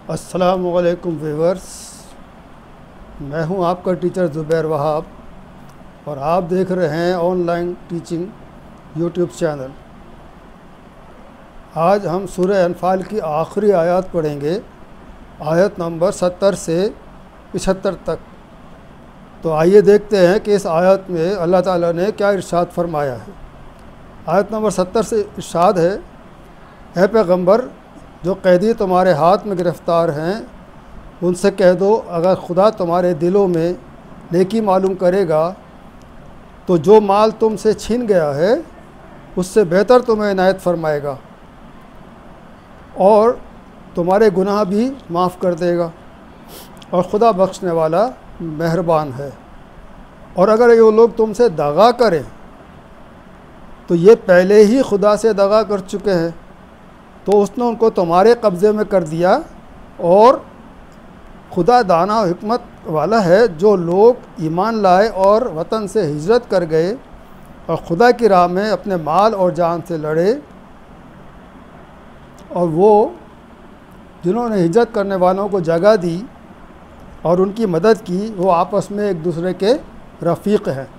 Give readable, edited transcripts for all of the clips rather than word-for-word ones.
अस्सलामुअलैकुम व्यूअर्स, मैं हूं आपका टीचर ज़ुबैर वहाब और आप देख रहे हैं ऑनलाइन टीचिंग यूट्यूब चैनल। आज हम सूरह अनफाल की आखिरी आयत पढ़ेंगे, आयत नंबर 70 से 75 तक। तो आइए देखते हैं कि इस आयत में अल्लाह ताला ने क्या इरशाद फरमाया है। आयत नंबर 70 से इरशाद है, ऐ पैगंबर, जो कैदी तुम्हारे हाथ में गिरफ़्तार हैं उनसे कह दो, अगर खुदा तुम्हारे दिलों में नेकी मालूम करेगा तो जो माल तुमसे छीन गया है उससे बेहतर तुम्हें इनायत फरमाएगा और तुम्हारे गुनाह भी माफ़ कर देगा और खुदा बख्शने वाला मेहरबान है। और अगर ये लोग तुमसे दगा करें तो ये पहले ही खुदा से दगा कर चुके हैं, तो उसने उनको तुम्हारे कब्ज़े में कर दिया। और खुदा दाना और हिकमत वाला है। जो लोग ईमान लाए और वतन से हिजरत कर गए और खुदा की राह में अपने माल और जान से लड़े, और वो जिन्होंने हिजरत करने वालों को जगह दी और उनकी मदद की, वो आपस में एक दूसरे के रफ़ीक हैं।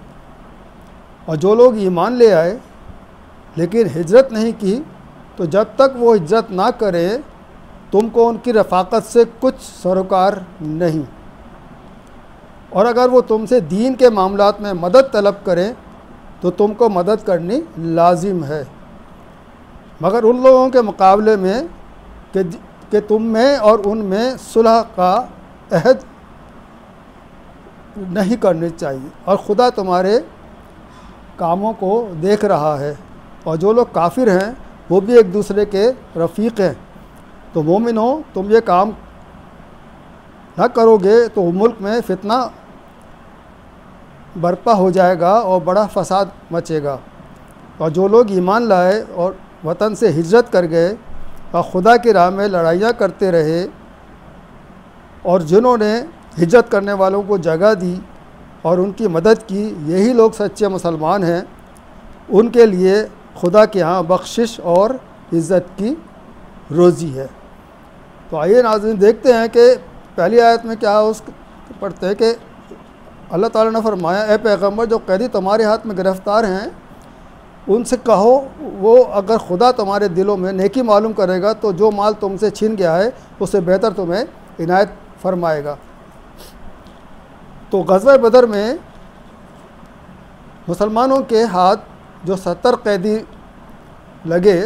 और जो लोग ईमान ले आए लेकिन हिजरत नहीं की, तो जब तक वो हिजरत ना करें तुमको उनकी रफ़ाकत से कुछ सरोकार नहीं। और अगर वो तुमसे दीन के मामलात में मदद तलब करें तो तुमको मदद करनी लाजिम है, मगर उन लोगों के मुकाबले में कि तुम में और उनमें सुलह का अहद नहीं करनी चाहिए। और खुदा तुम्हारे कामों को देख रहा है। और जो लोग काफिर हैं वो भी एक दूसरे के रफ़ीक हैं। तो मोमिनो, तुम ये काम ना करोगे तो मुल्क में फितना बर्पा हो जाएगा और बड़ा फसाद मचेगा। और जो लोग ईमान लाए और वतन से हिजरत कर गए और खुदा की राह में लड़ाइयाँ करते रहे, और जिन्होंने हिजरत करने वालों को जगह दी और उनकी मदद की, यही लोग सच्चे मुसलमान हैं। उनके लिए खुदा के यहाँ बख्शिश और इज़्ज़त की रोज़ी है। तो आइए नाज़रीन देखते हैं कि पहली आयत में क्या उस पढ़ते हैं कि अल्लाह ताला ने फरमाया, ऐ पैगंबर, जो कैदी तुम्हारे हाथ में गिरफ़्तार हैं उनसे कहो, वो अगर खुदा तुम्हारे दिलों में नेकी मालूम करेगा तो जो माल तुमसे छीन गया है उससे बेहतर तुम्हें इनायत फरमाएगा। तो ग़ज़वा बदर में मुसलमानों के हाथ जो 70 कैदी लगे,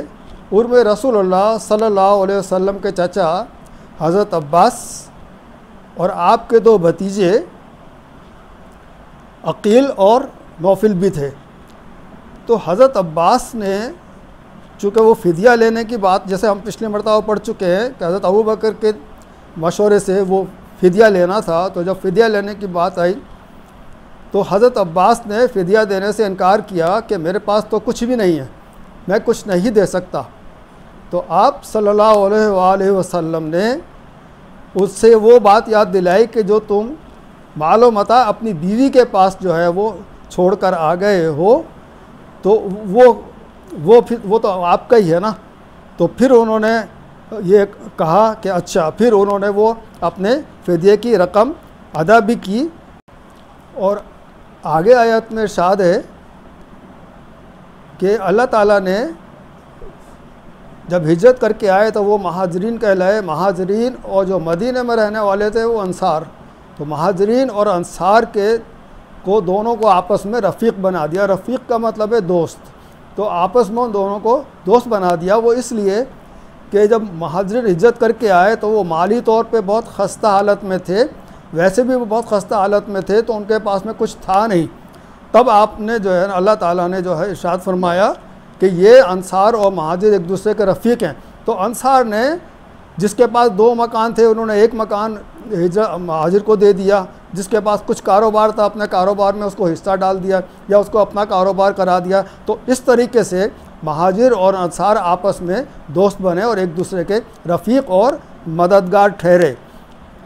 उनमें रसूलुल्लाह सल्लल्लाहु अलैहि वसल्लम के चाचा हज़रत अब्बास और आपके 2 भतीजे अकील और नौफिल भी थे। तो हज़रत अब्बास ने, चूँकि वो फ़िदिया लेने की बात, जैसे हम पिछले मरतबा पढ़ चुके हैं कि हज़रत अबू बकर के मशवरे से वो फ़िदिया लेना था, तो जब फ़िदिया लेने की बात आई तो हज़रत अब्बास ने फ़िदिया देने से इनकार किया कि मेरे पास तो कुछ भी नहीं है, मैं कुछ नहीं दे सकता। तो आप सल्लल्लाहु अलैहि वसल्लम ने उससे वो बात याद दिलाई कि जो तुम मालो मता अपनी बीवी के पास जो है वो छोड़कर आ गए हो, तो वो तो आपका ही है ना। तो फिर उन्होंने ये कहा कि अच्छा, फिर उन्होंने वो अपने फ़िदिये की रकम अदा भी की। और आगे आयत में इरशाद है कि अल्लाह ताला ने जब हिजरत करके आए तो वो महाजरीन कहलाए। महाजरीन और जो मदीने में रहने वाले थे वो अंसार। तो महाजरीन और अंसार को दोनों को आपस में रफ़ीक बना दिया। रफ़ीक का मतलब है दोस्त। तो आपस में उन दोनों को दोस्त बना दिया। वो इसलिए कि जब महाजरीन हिजरत करके आए तो वो माली तौर पे बहुत खस्ता हालत में थे, वैसे भी वो बहुत खस्ता हालत में थे, तो उनके पास में कुछ था नहीं। तब आपने जो है अल्लाह ताला ने जो है इरशाद फरमाया कि ये अंसार और महाजिर एक दूसरे के रफ़ीक हैं। तो अंसार ने, जिसके पास 2 मकान थे, उन्होंने 1 मकान महाजिर को दे दिया। जिसके पास कुछ कारोबार था, अपने कारोबार में उसको हिस्सा डाल दिया या उसको अपना कारोबार करा दिया। तो इस तरीके से महाजिर और अंसार आपस में दोस्त बने और एक दूसरे के रफ़ीक और मददगार ठहरे।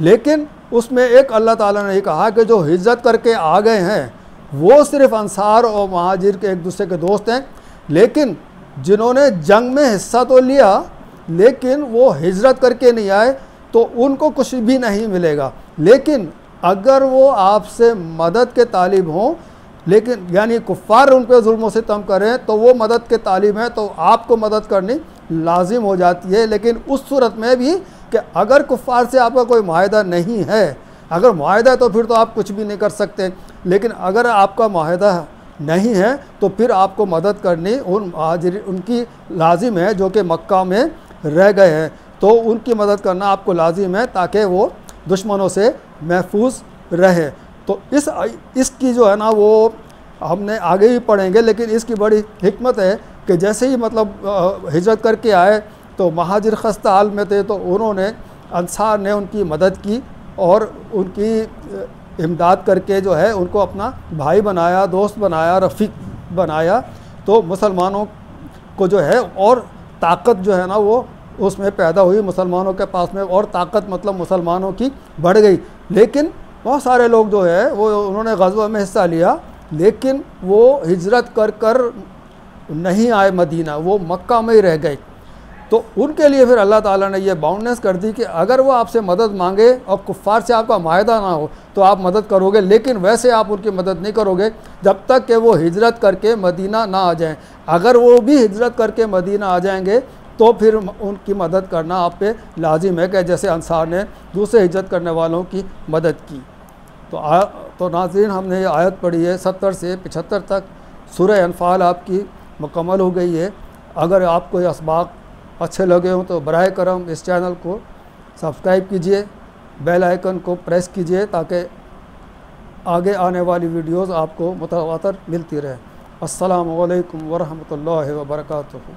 लेकिन उसमें एक अल्लाह ताला ने कहा कि जो हिजरत करके आ गए हैं वो सिर्फ़ अंसार और महाजिर के एक दूसरे के दोस्त हैं, लेकिन जिन्होंने जंग में हिस्सा तो लिया लेकिन वो हिजरत करके नहीं आए, तो उनको कुछ भी नहीं मिलेगा। लेकिन अगर वो आपसे मदद के तालिब हों, लेकिन यानी कुफ़ार उन पर जुल्म सितम करें, तो वो मदद के तालिब हैं, तो आपको मदद करनी लाजिम हो जाती है। लेकिन उस सूरत में भी कि अगर कुफ़ार से आपका कोई माहिदा नहीं है, अगर माहिदा है तो फिर तो आप कुछ भी नहीं कर सकते, लेकिन अगर आपका माहिदा नहीं है तो फिर आपको मदद करनी उनकी लाजिम है जो कि मक्का में रह गए हैं, तो उनकी मदद करना आपको लाजिम है ताकि वो दुश्मनों से महफूज रहे। तो इसकी जो है ना वो हमने आगे भी पढ़ेंगे, लेकिन इसकी बड़ी हिकमत है कि जैसे ही मतलब हिजरत करके आए तो महाजिर खस्ता हाल में थे, तो उन्होंने अंसार ने उनकी मदद की और उनकी इमदाद करके जो है उनको अपना भाई बनाया, दोस्त बनाया, रफ़ीक बनाया। तो मुसलमानों को जो है और ताकत जो है ना वो उसमें पैदा हुई, मुसलमानों के पास में और ताकत मतलब मुसलमानों की बढ़ गई। लेकिन बहुत सारे लोग जो है वो उन्होंने ग़ज़वा में हिस्सा लिया, लेकिन वो हिजरत कर कर नहीं आए मदीना, वो मक्का में ही रह गए। तो उनके लिए फिर अल्लाह ताला ने ये बाउंडनेस कर दी कि अगर वो आपसे मदद मांगे और कुफ़ार से आपका माहिदा ना हो तो आप मदद करोगे, लेकिन वैसे आप उनकी मदद नहीं करोगे जब तक कि वो हिजरत करके मदीना ना आ जाएं। अगर वो भी हिजरत करके मदीना आ जाएंगे तो फिर उनकी मदद करना आप पे लाजिम है कि जैसे अंसार ने दूसरे हिजरत करने वालों की मदद की। तो नाज़रीन, हमने ये आयत पढ़ी है 70 से 75 तक। सूरह अनफ़ाल आपकी मुकम्मल हो गई है। अगर आपको ये असबाक अच्छे लगे हों तो बराए करम इस चैनल को सब्सक्राइब कीजिए, बेल आइकन को प्रेस कीजिए ताकि आगे आने वाली वीडियोज़ आपको मुतवातर मिलती रहे। अस्सलामु अलैकुम वरहमतुल्लाहि वबरकातुहू।